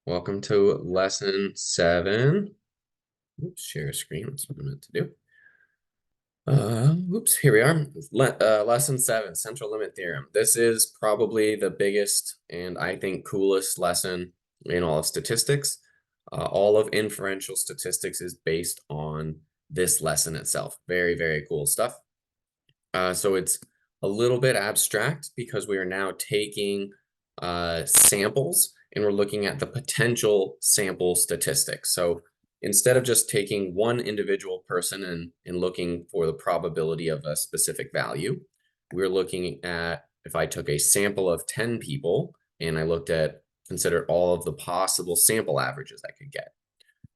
Welcome to lesson 7. Oops, share screen. That's what I meant to do. Oops, here we are. Lesson 7, central limit theorem. This is probably the biggest and I think coolest lesson in all of statistics. All of inferential statistics is based on this lesson itself. Very, very cool stuff. So it's a little bit abstract because we are now taking samples and we're looking at the potential sample statistics. So instead of just taking one individual person and looking for the probability of a specific value, we're looking at if I took a sample of 10 people and I considered all of the possible sample averages I could get.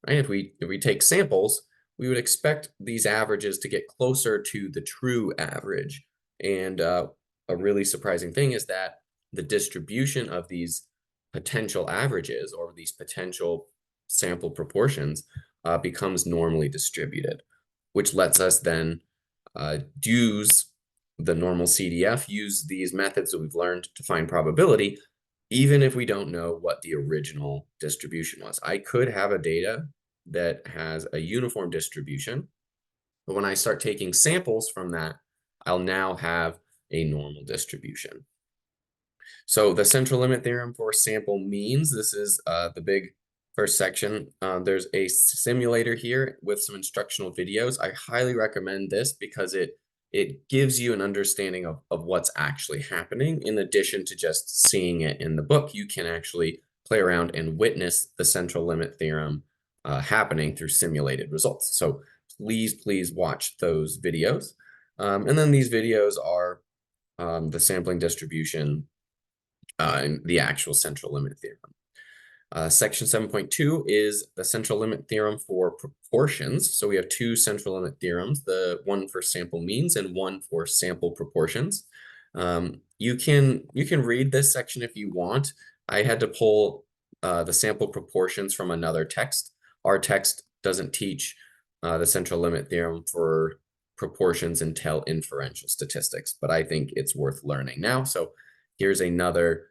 Right? If we take samples, we would expect these averages to get closer to the true average. And a really surprising thing is that the distribution of these potential averages or these potential sample proportions becomes normally distributed, which lets us then use the normal CDF, use these methods that we've learned to find probability, even if we don't know what the original distribution was. I could have a data that has a uniform distribution, but when I start taking samples from that, I'll now have a normal distribution. So the central limit theorem for sample means, this is the big first section. There's a simulator here with some instructional videos. I highly recommend this because it gives you an understanding of what's actually happening. In addition to just seeing it in the book, you can actually play around and witness the central limit theorem happening through simulated results. So please watch those videos. And then these videos are the sampling distribution and the actual central limit theorem. Section 7.2 is the central limit theorem for proportions. So we have two central limit theorems, the one for sample means and one for sample proportions. You can read this section if you want. I had to pull the sample proportions from another text. Our text doesn't teach the central limit theorem for proportions until inferential statistics, but I think it's worth learning now. So here's another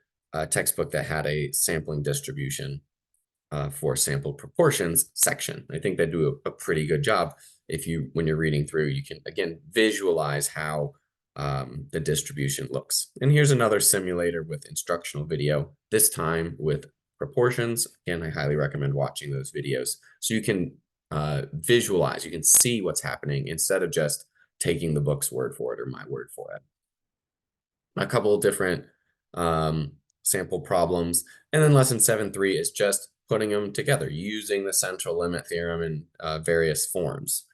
textbook that had a sampling distribution for sample proportions section. I think they do a pretty good job. When you're reading through, you can again visualize how the distribution looks. And here's another simulator with instructional video, this time with proportions. Again, I highly recommend watching those videos so you can visualize, you can see what's happening instead of just taking the book's word for it or my word for it. A couple of different sample problems. And then lesson 7.3 is just putting them together, using the central limit theorem in various forms.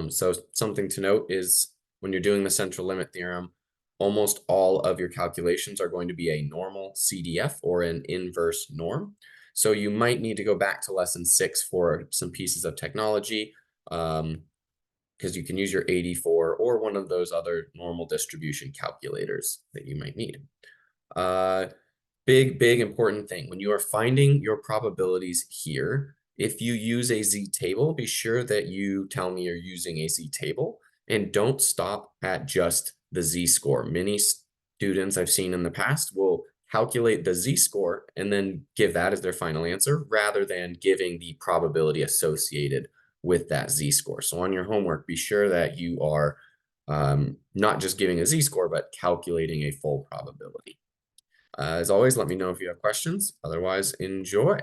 So something to note is when you're doing the central limit theorem, almost all of your calculations are going to be a normal CDF or an inverse norm. So you might need to go back to lesson 6 for some pieces of technology, because you can use your 84 or one of those other normal distribution calculators that you might need. Big important thing. When you are finding your probabilities here, if you use a z-table, be sure that you tell me you're using a z-table and don't stop at just the z-score. Many students I've seen in the past will calculate the z-score and then give that as their final answer rather than giving the probability associated with that z-score. So on your homework, be sure that you are not just giving a z-score, but calculating a full probability. As always, let me know if you have questions. Otherwise, enjoy.